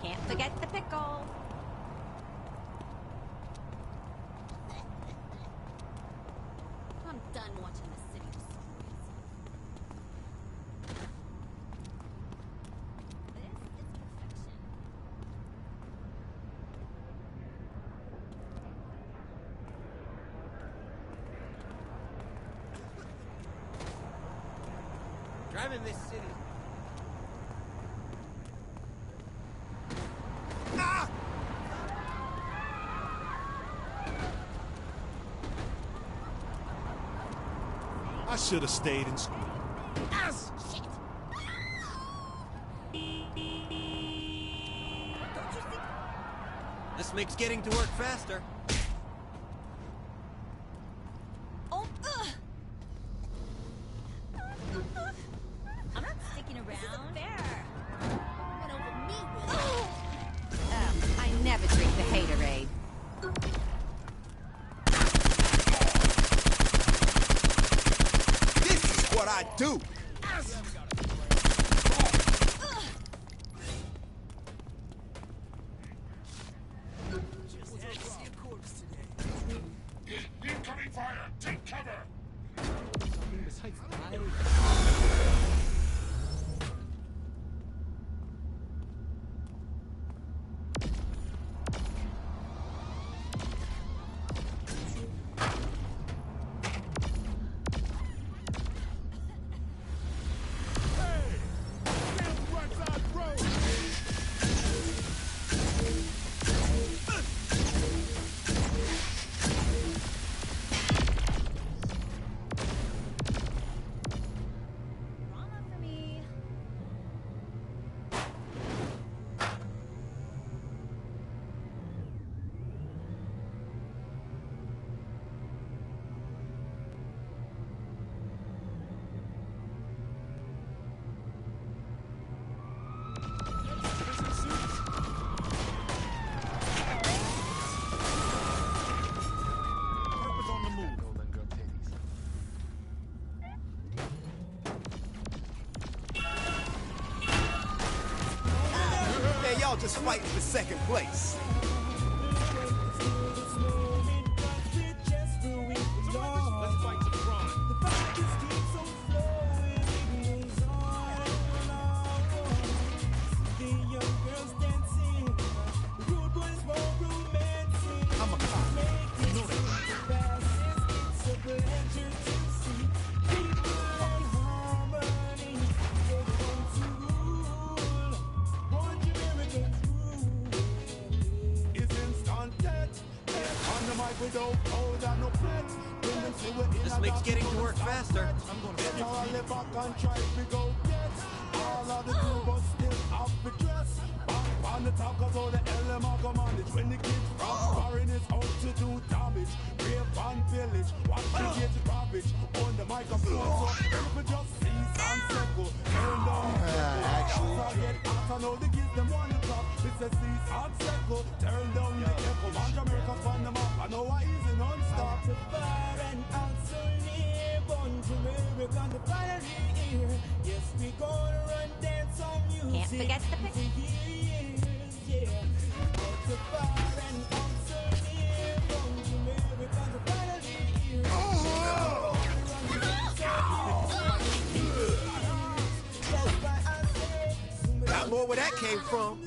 Can't forget the pickle. I'm done watching the city destroy itself. This is perfection. Driving this city. I should have stayed in school. Yes! Shit! This makes getting to work faster. Oh, I'm not sticking around. There. Went over me, Will. I never drink the haterade. What I do. Incoming fire! Take cover! Y'all just fighting for second place. Let's fight some crime. I'm a cop. You know that. This makes getting to work faster. I'm gonna get All of the but still have to dress. Back on the talk about the element of manage. When the kids from foreign is out to do damage. Rape and village, watch the kids garbage. On the microphone, so people just cease and circle. Turn down the echo. Get out and all the kids them want to talk. It's a cease and circle. Turn down the echo. Man, Jamaica on the map. I know why easy non-stop. To far and out so near. Born to America, the finally here. Yes, we gonna run dance on music. Can't forget the pickle. Got more where that came from.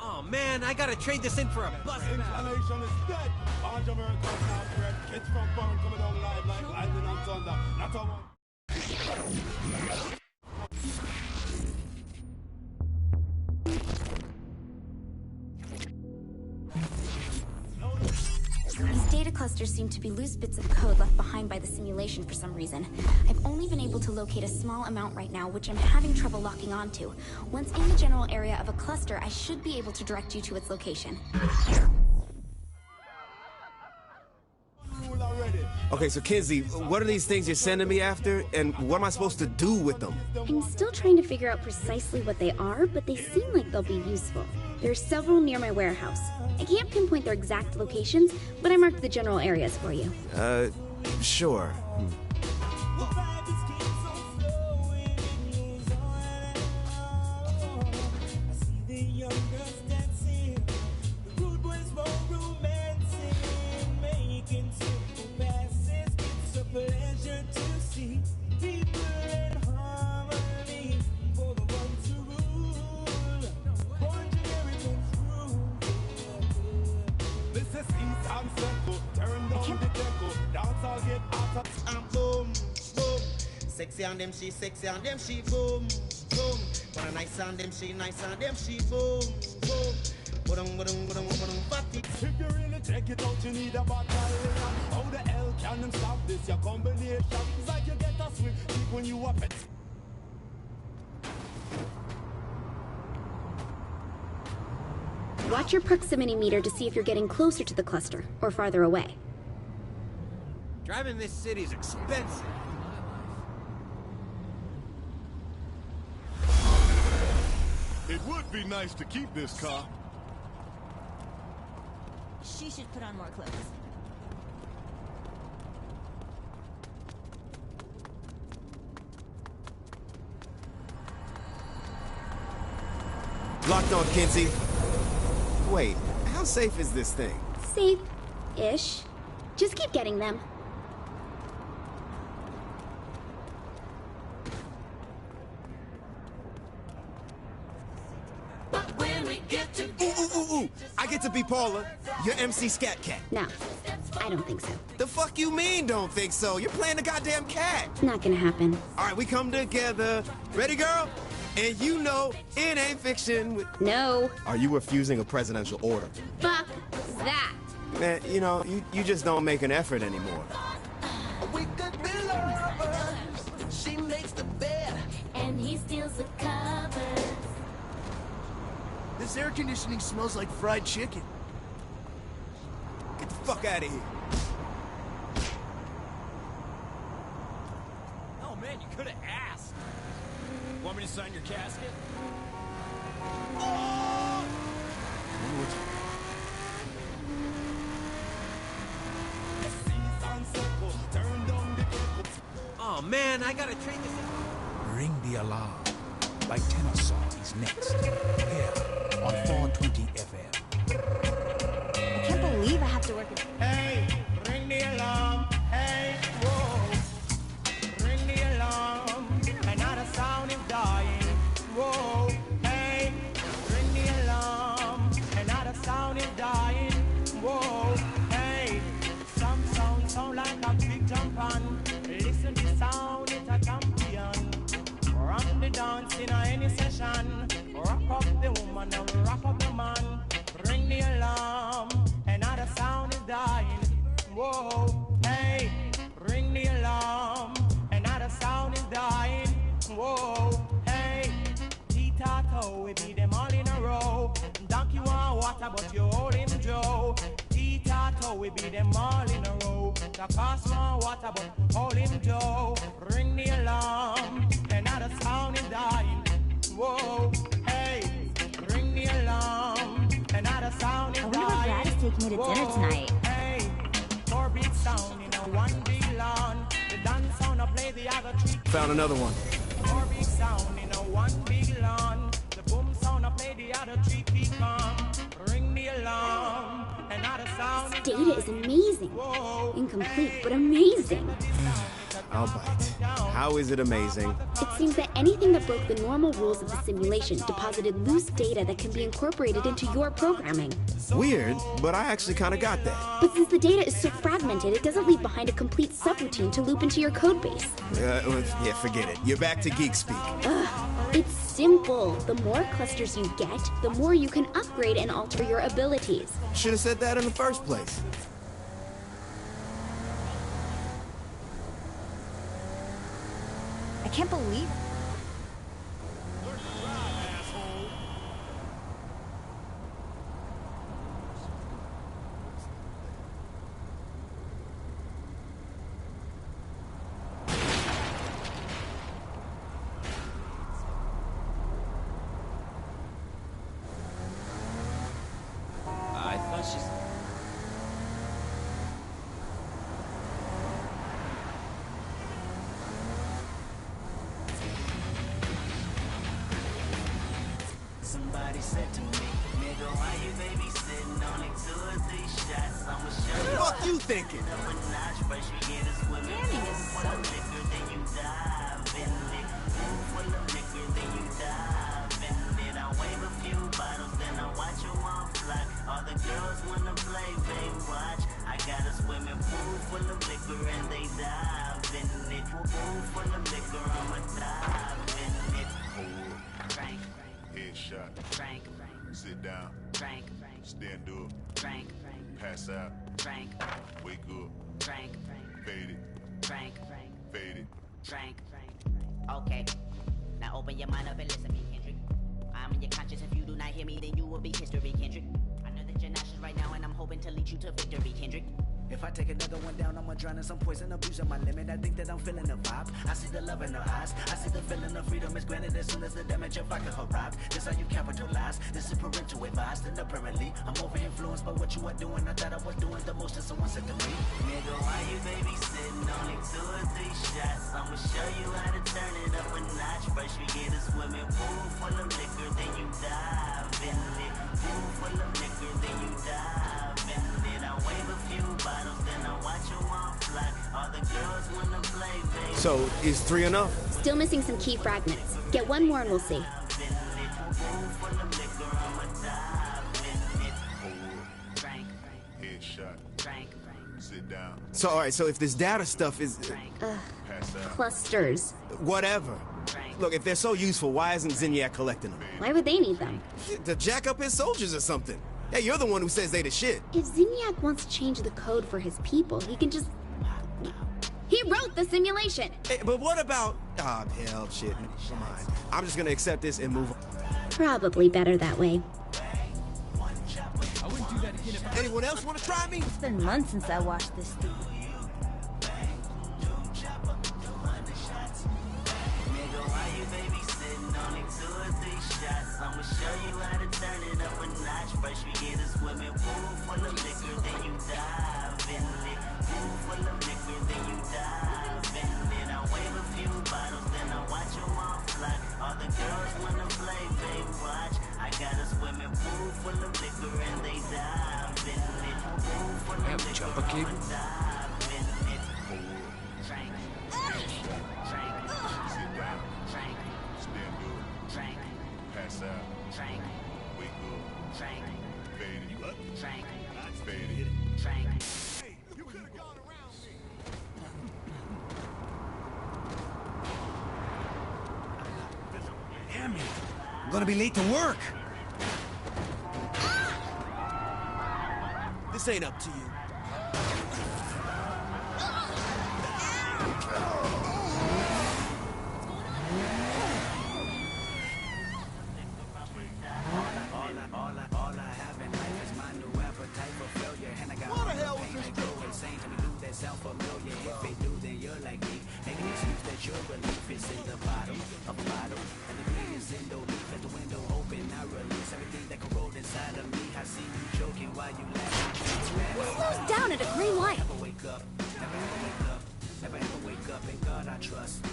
Oh man, I gotta trade this in for a bus pass. Inclination is dead. On Jamaica, not bread. Kids from foreign coming down live like lightning and thunder. Not a one. These data clusters seem to be loose bits of code left behind by the simulation for some reason. I've only been able to locate a small amount right now, which I'm having trouble locking onto. Once in the general area of a cluster, I should be able to direct you to its location. Okay, so Kinsey, what are these things you're sending me after, and what am I supposed to do with them? I'm still trying to figure out precisely what they are, but they seem like they'll be useful. There are several near my warehouse. I can't pinpoint their exact locations, but I marked the general areas for you. Sure. Sexy on them, she sexy on them, she boom, boom. But a nice on them, she nice on them, she boom, boom. If you really take it out, you need a battalion. How the hell can them stop this? Your combination is like you get a swing kick when you are pet. Watch your proximity meter to see if you're getting closer to the cluster or farther away. Driving this city's expensive. It would be nice to keep this car. She should put on more clothes. Locked on, Kinsey. Wait, how safe is this thing? Safe-ish. Just keep getting them. Ooh, I get to be Paula, your MC Scat Cat. No, I don't think so. The fuck you mean don't think so? You're playing the goddamn cat. Not gonna happen. All right, we come together. Ready, girl? And you know it ain't fiction. No. Are you refusing a presidential order? Fuck that. Man, you know, you just don't make an effort anymore. We could be lovers. She makes the bed, And he steals the covers. This air conditioning smells like fried chicken. Get the fuck out of here. Oh man, you could have asked. Want me to sign your casket? Oh man, I gotta trade this in. Ring the alarm. By Tennyson is next. Here on 420 FM. I can't believe I have to work at... Hey, ring the alarm. Hey, whoa. Ring the alarm. Another sound is dying. Whoa. Hey, ring the alarm. Another sound is dying. Whoa. Hey, some sound like a big jump on. Listen to sound, it's a champion. Rock the dance in any session. Rock up the woman and rock up the man. Ring the alarm, another sound is dying. Whoa, hey, ring the alarm, another sound is dying. Whoa, hey, Tita-to, we beat them all in a row. Donkey want water, but you holding Joe. Tita-to, we beat them all in a row. The cost want water, but holding Joe. Ring the alarm, another sound is dying. Whoa, hey, ring the alarm, another sound is I wonder what Brad is taking me to dinner tonight. Hey, 4 big sound in a 1 big lawn. The dance sound I play the other 3. Found another one. 4 big sound in a 1 big lawn. The boom sound I play the other 3 pecan. Ring the alarm, another sound. This data is amazing. Incomplete, but amazing. I'll bite. How is it amazing? It seems that anything that broke the normal rules of the simulation deposited loose data that can be incorporated into your programming. Weird, but I actually kind of got that. But since the data is so fragmented, it doesn't leave behind a complete subroutine to loop into your code base. Yeah, forget it. You're back to geek speak. It's simple. The more clusters you get, the more you can upgrade and alter your abilities. Should have said that in the first place. I can't believe... somebody said to me, nigga, why you babysitting? Only 2 or 3 shots. I'ma show you. What the fuck you thinking? Up a notch, first we get a swimming pool full of liquor, then you dive in it. Pool full of liquor, then you dive in it. I wave a few bottles, then I watch you on flock. All the girls wanna play, they watch. I got a swimming pool full of liquor and they dive in it. Pool full of liquor, I'ma dive in it. Hold up. Headshot. Sit down. Stand up. Pass out. Wake up. Fade it. Fade it. Okay, now open your mind up and listen to me, Kendrick. I'm in your conscience. If you do not hear me, then you will be history, Kendrick. I know that you're nauseous right now, and I'm hoping to lead you to victory, Kendrick. If I take another one down, I'ma drown in some poison, abusing my limit. I think that I'm feeling the vibe. I see the love in her eyes. I see the feeling of freedom is granted as soon as the damage of vodka arrived. This how you capitalize. This is parental advice. And apparently, I'm over influenced by what you are doing. I thought I was doing the most, and someone said to me, nigga, why you babysitting? Only 2 or 3 shots. I'ma show you how to turn it up a notch. First we get a swimming pool full of liquor, then you dive in it. Pool full of liquor, then you dive in it. I wave a few bottles, then I watch you on flock. All the girls wanna play, baby. So, is 3 enough? Still missing some key fragments. Get one more and we'll see. Headshot. Sit down. So, alright, so if this data stuff is... Pass out. Clusters. whatever. Look, if they're so useful, why isn't Zinyak collecting them? Why would they need them? To jack up his soldiers or something. Hey, you're the one who says they the shit. If Zinyak wants to change the code for his people, he can just... He wrote the simulation! Hey, but what about... Ah, hell, shit. Come on. I'm just gonna accept this and move on. Probably better that way. I wouldn't do that again if Anyone else want to try me? It's been months since I watched this thing. I'ma show you how to turn it up a notch. First we get a swimming pool full of liquor, then you dive in it. Pool full of liquor, then you dive in it. I wave a few bottles, then I watch you on flock. All the girls wanna play, they watch. I got a swimming pool full of liquor and they dive in it. Pool full of liquor, I'ma dive in it. Drink, drink, Sit down. drink, Stand up. drink, Pass out. drink, Wake up. drink, Fade it. drink, Fade it. drink. You could have gone around me. Damn it. I'm gonna be late to work. This ain't up to you. All I have in life is my new appetite for failure. And I got What the hell was this go insane to me, do that sound familiar. If they do, then you're like me. Make an excuse that your belief is in the bottom of a bottle. And the green is in the leaf at the window open. I release everything that corrode inside of me. I see you joking while you laughing. Who slows down at a green light? Never wake up, never ever wake up, never ever wake up. In God I trust.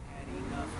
Had enough.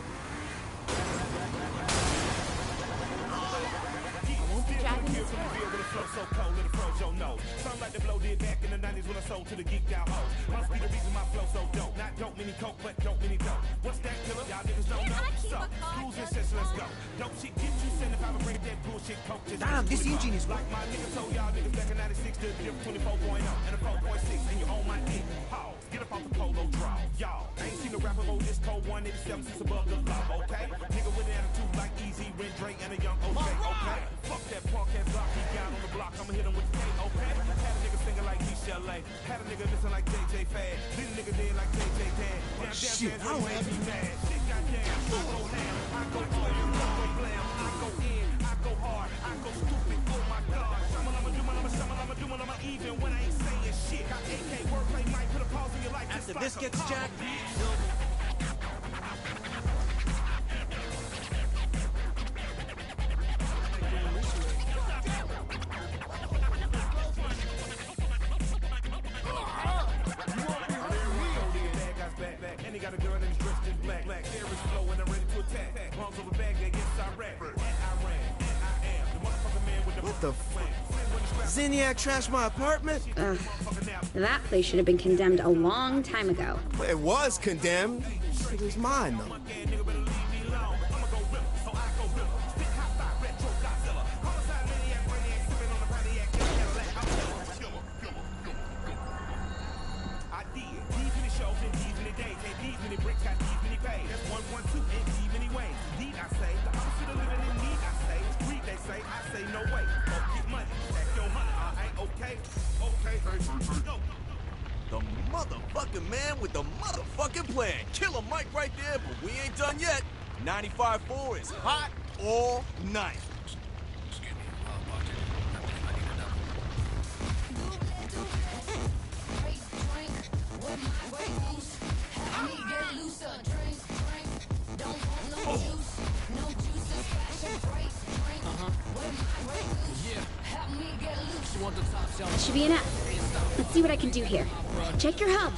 So cold, little froze your nose. Sound like the blow did back in the 90s when I sold to the geeked out hoes. Must be the reason my flow so dope. Not dope, mini coke, but dope, mini dope. What's that killer? Y'all niggas don't know. So, cruise in session, let's go. Dope shit, get you 75 and bring that bullshit coke to the Damn, this engine is... like my nigga told y'all niggas back in 96 to the different 24.0 and a 4.6 and you own my dick. Pause. Get up off the polo draw. Y'all, I ain't seen a rapper go this cold 187 since above the law, okay? Nigga with an attitude like Easy, Red Dre, and a young OJ, okay? Fuck that punk ass block he got on the block, I'ma hit him with the K, okay? Had a nigga singing like Michelle, had a nigga listen like JJ Fad, lead a nigga dead like JJ Dad. Damn, shit, damn, I don't have you mad. Shit, goddamn, I go ham, I go hard, you go blam, I go in, I go hard, I go stupid, oh my God. I'ma do I'ma even when I ain't saying shit. Got AK wordplay, might put a pause in your life. after this gets jacked, And he got a girl that is dressed in black. Air is flowing, I'm ready to attack. Zinniac trashed my apartment? Ugh. That place should have been condemned a long time ago. Well, it was condemned. It was mine, though. The motherfucking man with the motherfucking plan. Killer Mike right there, but we ain't done yet. 95.4 is hot all night. That should be enough. Let's see what I can do here. Check your hub.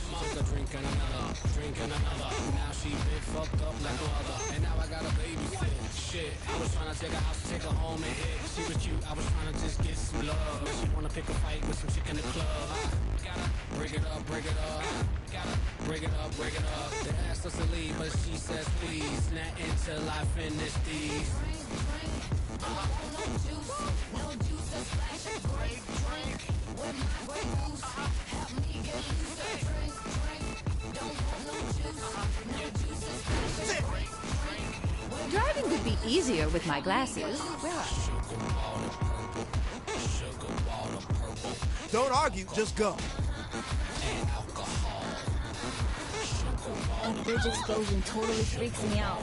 Shit, I was trying to take her out, take her home and hit. She was cute, I was trying to just get some love. Now she wanna pick a fight with some chick in the club. I gotta break it up, break it up. Gotta break it up, break it up. They asked us to leave, but she says please. Not until I finish these. No juice, a splash of grape drink. With my Grey Goose, help me get loose. Drink, don't want no juice, no juice, a splash of grape drink. Driving could be easier with my glasses. Where are Don't argue, just go. A bridge explosion totally freaks me out.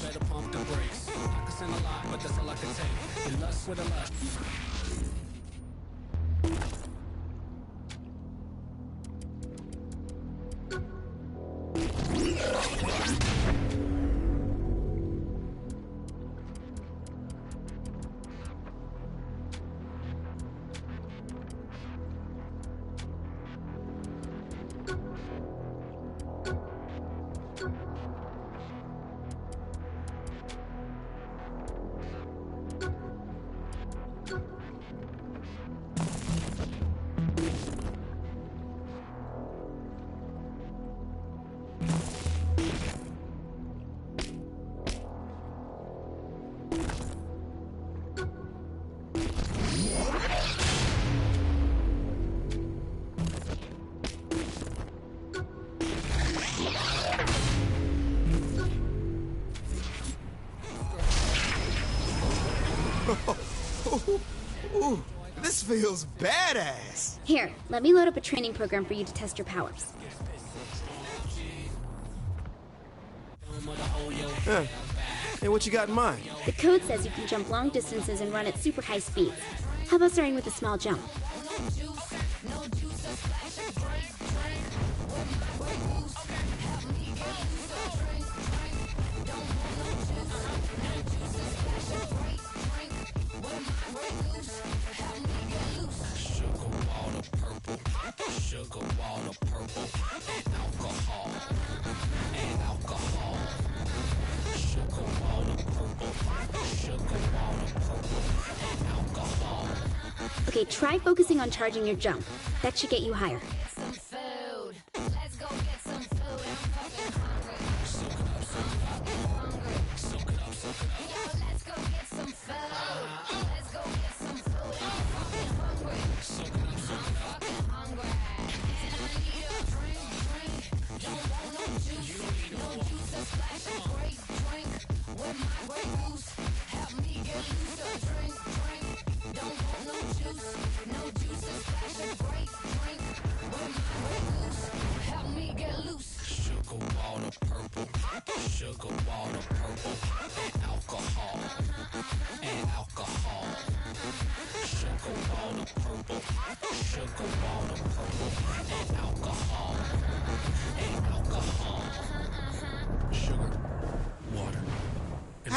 Better pump the brakes. I can send a lot, but that's all I can take. The lust with a lust. Ooh, this feels badass. Here, let me load up a training program for you to test your powers. Hey, what you got in mind? The code says you can jump long distances and run at super high speeds. How about starting with a small jump? Sugar water purple and alcohol. Sugar water purple. Sugar water purple and alcohol. Okay, try focusing on charging your jump. That should get you higher. some food? Let's go get some food. I'm fucking hungry. Yo, let's go get some food. Let's go get some food. I'm fucking hungry. Fucking hungry. And I need a drink. Don't want no juice. No juice, a splash of grape drink. With my Grey Goose, help me get loose. A drink. Don't want no juice. No juice, a splash of grape drink.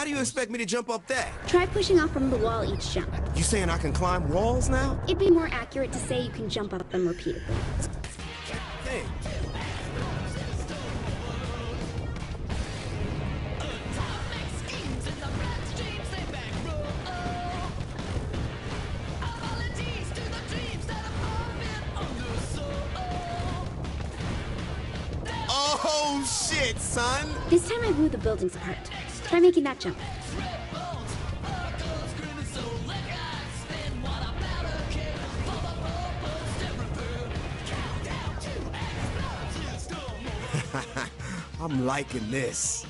How do you expect me to jump up that? Try pushing off from the wall each jump. You saying I can climb walls now? It'd be more accurate to say you can jump up them repeatedly. Hey. Oh, shit, son! This time I blew the buildings apart. Try making that jump. I'm liking this.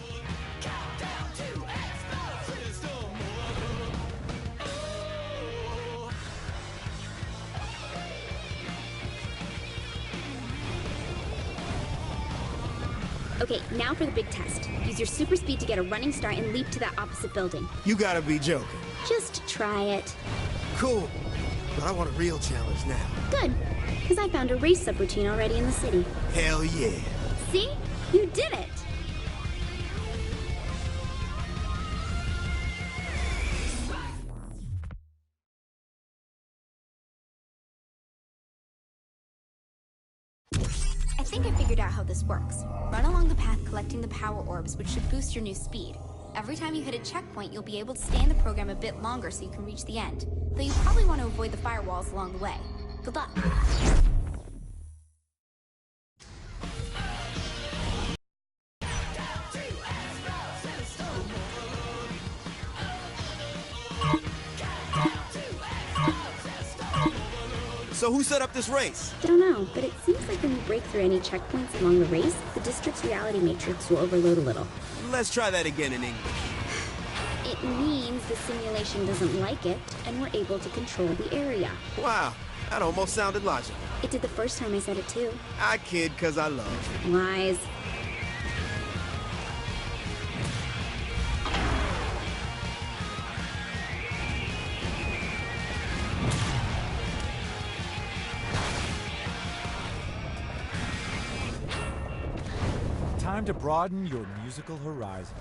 Okay, now for the big test. Use your super speed to get a running start and leap to that opposite building. You gotta be joking. Just try it. Cool. But I want a real challenge now. Good, because I found a race subroutine already in the city. Hell yeah. See? You did it! I think I figured out how this works. Run along the path collecting the power orbs, which should boost your new speed. Every time you hit a checkpoint, you'll be able to stay in the program a bit longer so you can reach the end. Though you probably want to avoid the firewalls along the way. Good luck. So who set up this race? Don't know, but it seems like when you break through any checkpoints along the race, the district's reality matrix will overload a little. Let's try that again in English. It means the simulation doesn't like it, and we're able to control the area. Wow, that almost sounded logical. It did the first time I said it too. I kid because I love. Lies. Time to broaden your musical horizons.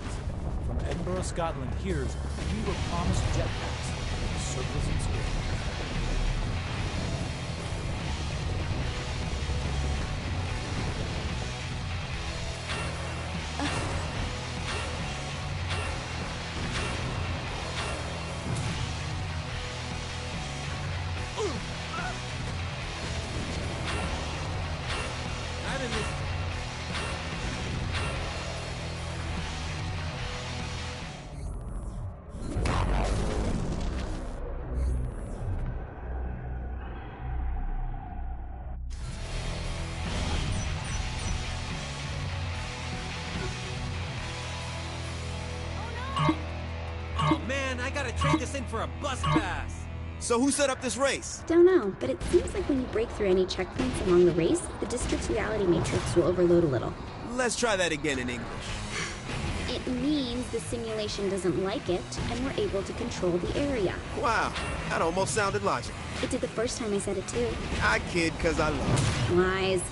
From Edinburgh, Scotland, here's We Were Promised Jetpacks, Circles and Squares. Oh man, I gotta trade this in for a bus pass. So who set up this race? Don't know, but it seems like when you break through any checkpoints along the race, the district's reality matrix will overload a little. Let's try that again in English. It means the simulation doesn't like it, and we're able to control the area. Wow, that almost sounded logical. It did the first time I said it too. I kid because I love. Lies.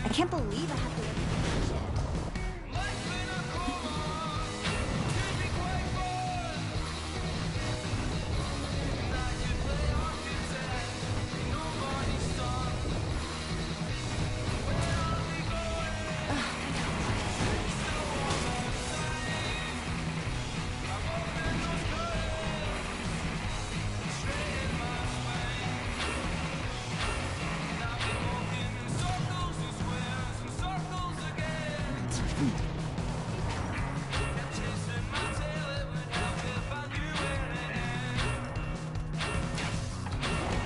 I can't believe I have to look at this shit.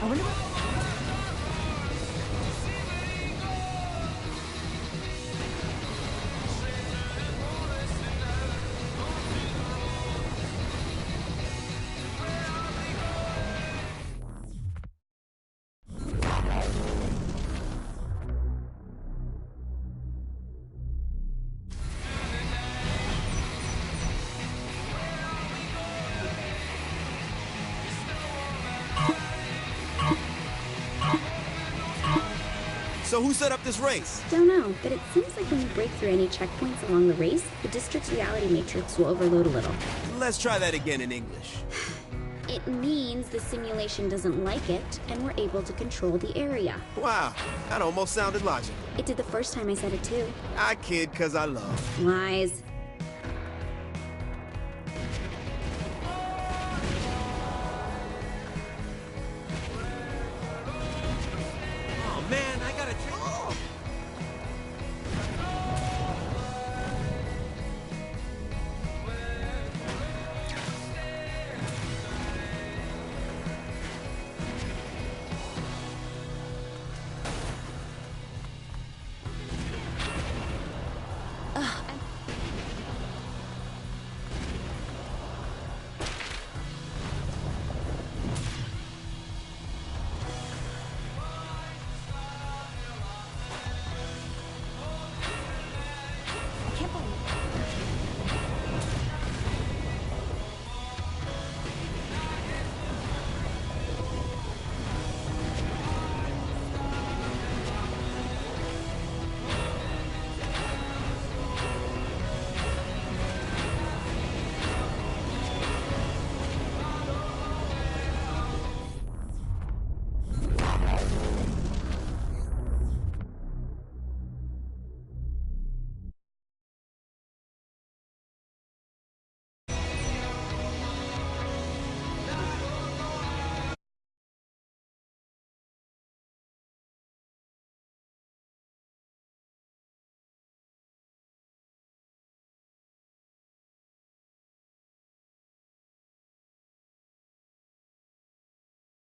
I wonder what... So who set up this race? Don't know, but it seems like when you break through any checkpoints along the race, the district's reality matrix will overload a little. Let's try that again in English. It means the simulation doesn't like it, and we're able to control the area. Wow, that almost sounded logical. It did the first time I said it too. I kid 'cause I love. Lies.